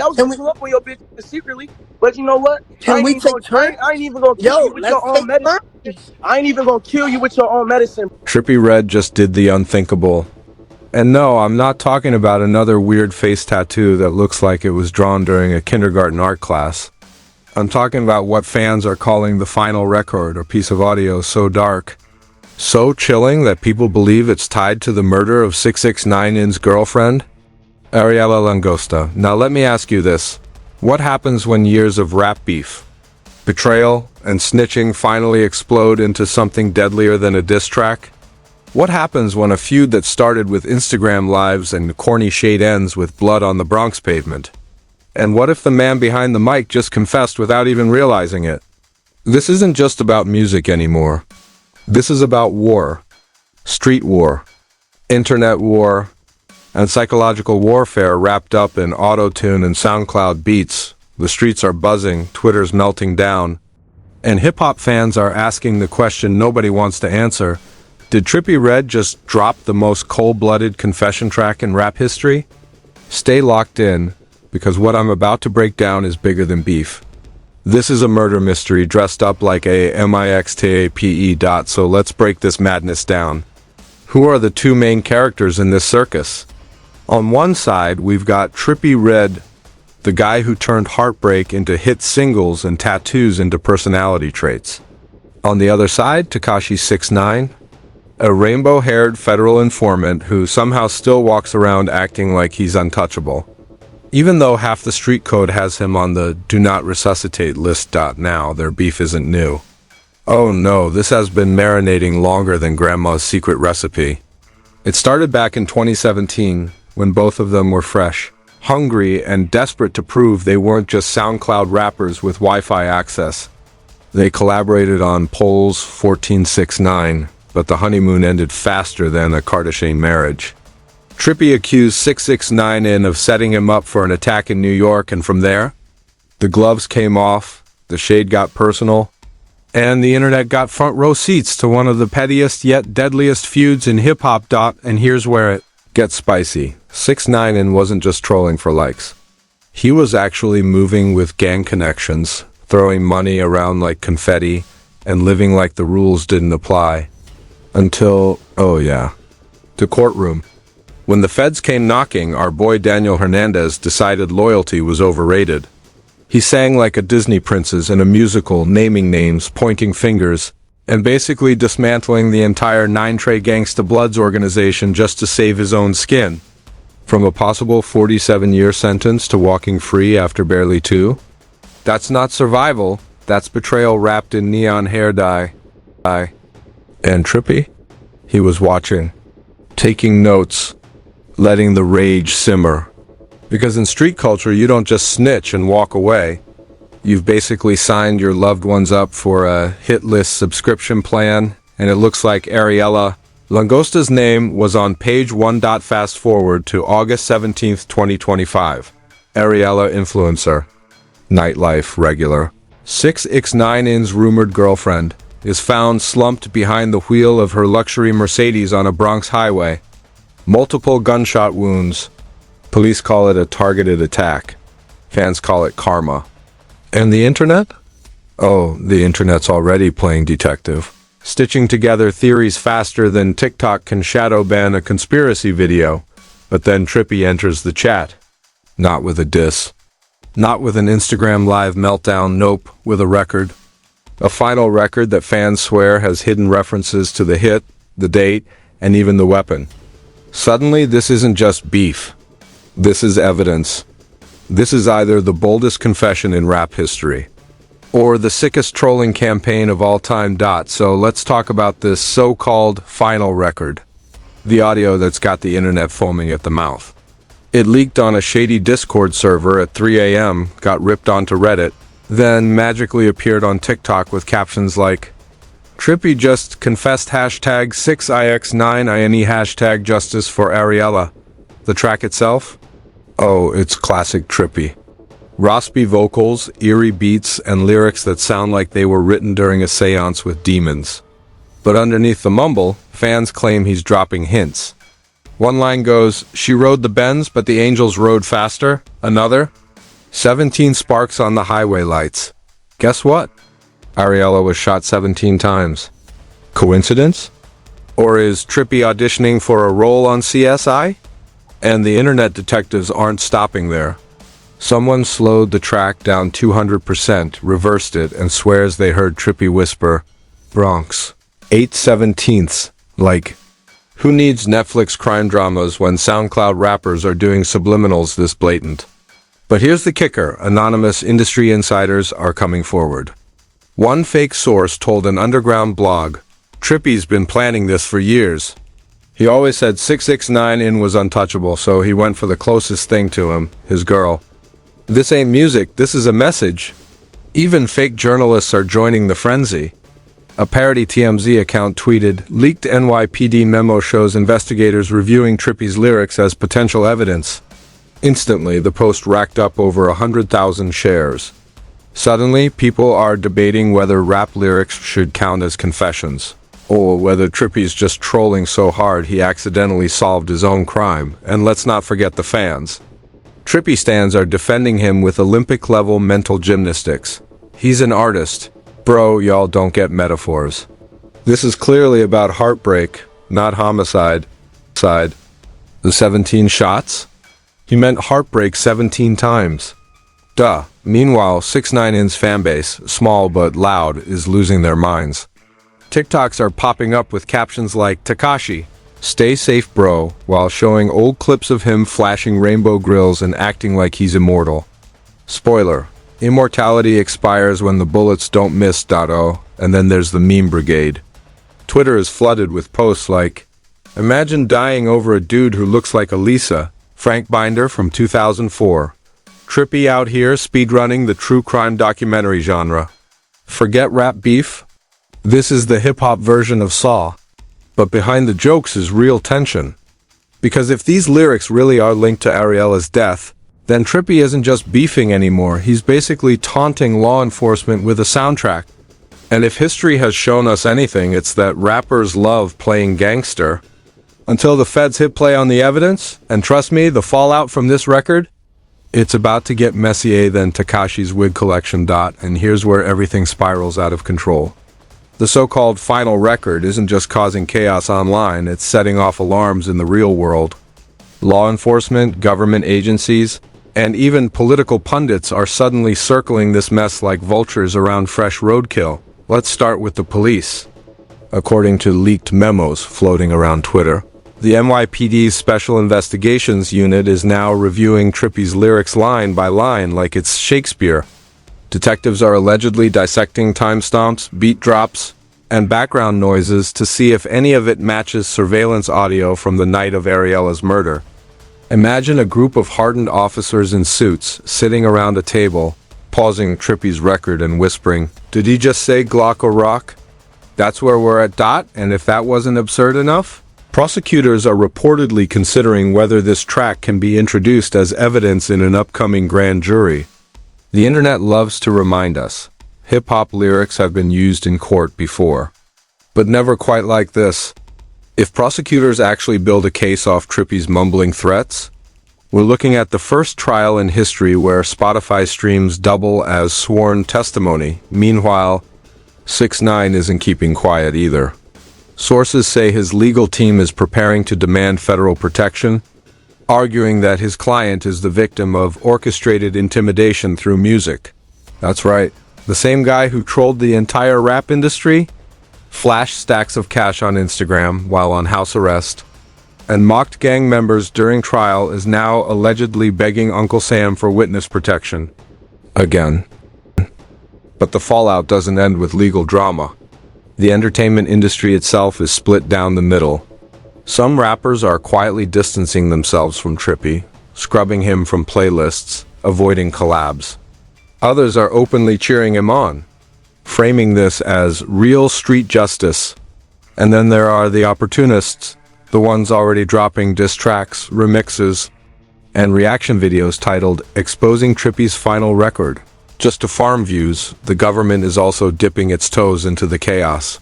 I was gonna pull up on your bitch secretly, but you know what? Can we take turns? I ain't even gonna kill you with your own medicine. I ain't even gonna kill you with your own medicine. Trippie Redd just did the unthinkable. And no, I'm not talking about another weird face tattoo that looks like it was drawn during a kindergarten art class. I'm talking about what fans are calling the final record or piece of audio so dark, so chilling that people believe it's tied to the murder of 6ix9ine's girlfriend, Ariela Langosta. Now let me ask you this. What happens when years of rap beef, betrayal, and snitching finally explode into something deadlier than a diss track? What happens when a feud that started with Instagram lives and corny shade ends with blood on the Bronx pavement? And what if the man behind the mic just confessed without even realizing it? This isn't just about music anymore. This is about war, street war, internet war, and psychological warfare wrapped up in auto-tune and SoundCloud beats. The streets are buzzing, Twitter's melting down, and hip-hop fans are asking the question nobody wants to answer. Did Trippie Redd just drop the most cold-blooded confession track in rap history? Stay locked in, because what I'm about to break down is bigger than beef. This is a murder mystery dressed up like a mixtape. So let's break this madness down. Who are the two main characters in this circus? On one side, we've got Trippie Redd, the guy who turned heartbreak into hit singles and tattoos into personality traits. On the other side, Tekashi 6ix9ine, a rainbow-haired federal informant who somehow still walks around acting like he's untouchable. Even though half the street code has him on the do not resuscitate list. Now, their beef isn't new. Oh no, this has been marinating longer than grandma's secret recipe. It started back in 2017, when both of them were fresh, hungry, and desperate to prove they weren't just SoundCloud rappers with Wi-Fi access. They collaborated on Pole's 1469, but the honeymoon ended faster than a Kardashian marriage. Trippie accused 6ix9ine of setting him up for an attack in New York, and from there, the gloves came off, the shade got personal, and the internet got front row seats to one of the pettiest yet deadliest feuds in hip-hop. And here's where it gets spicy. 6ix9ine wasn't just trolling for likes. He was actually moving with gang connections, throwing money around like confetti, and living like the rules didn't apply. Until, oh yeah, the courtroom. When the feds came knocking, our boy Daniel Hernandez decided loyalty was overrated. He sang like a Disney princess in a musical, naming names, pointing fingers, and basically dismantling the entire 9 Trey Gangsta Bloods organization just to save his own skin. From a possible 47-year sentence to walking free after barely 2? That's not survival, that's betrayal wrapped in neon hair dye. And Trippie? He was watching, taking notes, letting the rage simmer. Because in street culture, you don't just snitch and walk away. You've basically signed your loved ones up for a hit list subscription plan, and it looks like Ariela Langosta's name was on page 1. Fast forward to August 17th, 2025. Ariela influencer, nightlife regular. 6ix9ine's rumored girlfriend is found slumped behind the wheel of her luxury Mercedes on a Bronx highway. Multiple gunshot wounds. Police call it a targeted attack. Fans call it karma. And the internet? Oh, the internet's already playing detective, stitching together theories faster than TikTok can shadow ban a conspiracy video. But then Trippie enters the chat. Not with a diss. Not with an Instagram live meltdown, nope, with a record. A final record that fans swear has hidden references to the hit, the date, and even the weapon. Suddenly, this isn't just beef. This is evidence. This is either the boldest confession in rap history, or the sickest trolling campaign of all time. So let's talk about this so-called final record. The audio that's got the internet foaming at the mouth. It leaked on a shady Discord server at 3 a.m., got ripped onto Reddit, then magically appeared on TikTok with captions like, Trippie just confessed hashtag 6ix9ine hashtag justice for Ariela. The track itself? Oh, it's classic Trippie. Raspy vocals, eerie beats, and lyrics that sound like they were written during a seance with demons. But underneath the mumble, fans claim he's dropping hints. One line goes, she rode the Benz, but the angels rode faster. Another, 17 sparks on the highway lights. Guess what? Ariella was shot 17 times. Coincidence? Or is Trippie auditioning for a role on CSI? And the internet detectives aren't stopping there. Someone slowed the track down 200%, reversed it, and swears they heard Trippie whisper, Bronx, 8/17. Like, who needs Netflix crime dramas when SoundCloud rappers are doing subliminals this blatant? But here's the kicker, anonymous industry insiders are coming forward. One fake source told an underground blog, Trippie's been planning this for years. He always said 6ix9ine was untouchable, so he went for the closest thing to him, his girl. This ain't music, this is a message. Even fake journalists are joining the frenzy. A parody TMZ account tweeted, leaked NYPD memo shows investigators reviewing Trippie's lyrics as potential evidence. Instantly, the post racked up over 100,000 shares. Suddenly, people are debating whether rap lyrics should count as confessions, or whether Trippie's just trolling so hard he accidentally solved his own crime. And let's not forget the fans. Trippie stans are defending him with Olympic-level mental gymnastics. He's an artist. Bro, y'all don't get metaphors. This is clearly about heartbreak, not homicide. The 17 shots? He meant heartbreak 17 times. Duh. Meanwhile, 6ix9ine's fanbase, small but loud, is losing their minds. TikToks are popping up with captions like, Tekashi, stay safe bro, while showing old clips of him flashing rainbow grills and acting like he's immortal. Spoiler, immortality expires when the bullets don't miss. And then there's the meme brigade. Twitter is flooded with posts like, imagine dying over a dude who looks like Elisa, Frank Binder from 2004. Trippie out here speedrunning the true crime documentary genre. Forget rap beef? This is the hip-hop version of Saw. But behind the jokes is real tension. Because if these lyrics really are linked to Ariella's death, then Trippie isn't just beefing anymore, he's basically taunting law enforcement with a soundtrack. And if history has shown us anything, it's that rappers love playing gangster. Until the feds hit play on the evidence, and trust me, the fallout from this record, it's about to get messier than Tekashi's wig collection. And here's where everything spirals out of control. The so-called final record isn't just causing chaos online, it's setting off alarms in the real world. Law enforcement, government agencies, and even political pundits are suddenly circling this mess like vultures around fresh roadkill. Let's start with the police. According to leaked memos floating around Twitter, the NYPD's Special Investigations Unit is now reviewing Trippie's lyrics line by line like it's Shakespeare. Detectives are allegedly dissecting timestamps, beat drops, and background noises to see if any of it matches surveillance audio from the night of Ariella's murder. Imagine a group of hardened officers in suits sitting around a table, pausing Trippie's record and whispering, "Did he just say Glock or rock?" That's where we're at. And if that wasn't absurd enough, prosecutors are reportedly considering whether this track can be introduced as evidence in an upcoming grand jury. The internet loves to remind us, hip-hop lyrics have been used in court before. But never quite like this. If prosecutors actually build a case off Trippie's mumbling threats, we're looking at the first trial in history where Spotify streams double as sworn testimony. Meanwhile, 6ix9ine isn't keeping quiet either. Sources say his legal team is preparing to demand federal protection, arguing that his client is the victim of orchestrated intimidation through music. That's right, the same guy who trolled the entire rap industry, flashed stacks of cash on Instagram while on house arrest, and mocked gang members during trial is now allegedly begging Uncle Sam for witness protection. Again. But the fallout doesn't end with legal drama. The entertainment industry itself is split down the middle. Some rappers are quietly distancing themselves from Trippie, scrubbing him from playlists, avoiding collabs. Others are openly cheering him on, framing this as real street justice. And then there are the opportunists, the ones already dropping diss tracks, remixes, and reaction videos titled Exposing Trippie's Final Record. Just to farm views, the government is also dipping its toes into the chaos.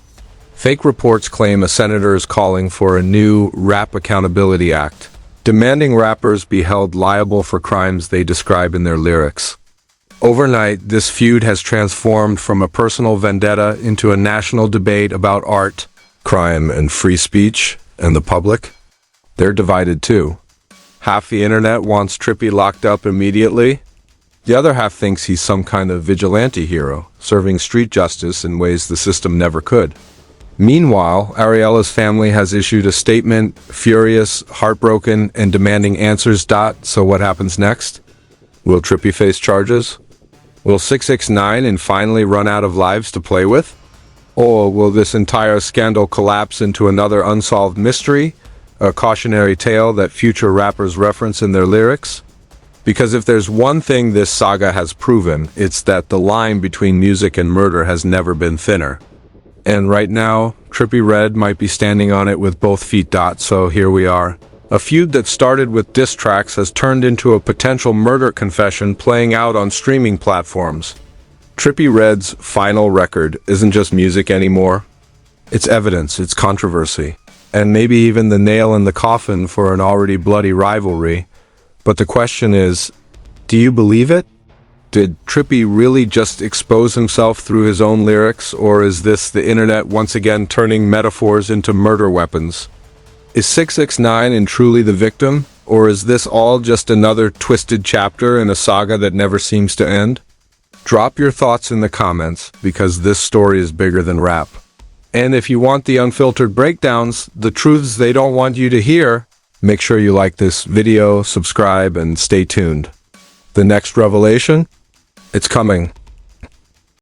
Fake reports claim a senator is calling for a new Rap Accountability Act, demanding rappers be held liable for crimes they describe in their lyrics. Overnight, this feud has transformed from a personal vendetta into a national debate about art, crime, and free speech, and the public. They're divided too. Half the internet wants Trippie locked up immediately. The other half thinks he's some kind of vigilante hero, serving street justice in ways the system never could. Meanwhile, Ariella's family has issued a statement, furious, heartbroken, and demanding answers. So what happens next? Will Trippie face charges? Will 6ix9ine and finally run out of lives to play with? Or will this entire scandal collapse into another unsolved mystery, a cautionary tale that future rappers reference in their lyrics? Because if there's one thing this saga has proven, it's that the line between music and murder has never been thinner. And right now, Trippie Redd might be standing on it with both feet. So here we are. A feud that started with diss tracks has turned into a potential murder confession playing out on streaming platforms. Trippie Redd's final record isn't just music anymore. It's evidence, it's controversy, and maybe even the nail in the coffin for an already bloody rivalry. But the question is, do you believe it? Did Trippie really just expose himself through his own lyrics, or is this the internet once again turning metaphors into murder weapons? Is 6ix9ine truly the victim, or is this all just another twisted chapter in a saga that never seems to end? Drop your thoughts in the comments, because this story is bigger than rap. And if you want the unfiltered breakdowns, the truths they don't want you to hear, make sure you like this video, subscribe, and stay tuned. The next revelation? It's coming.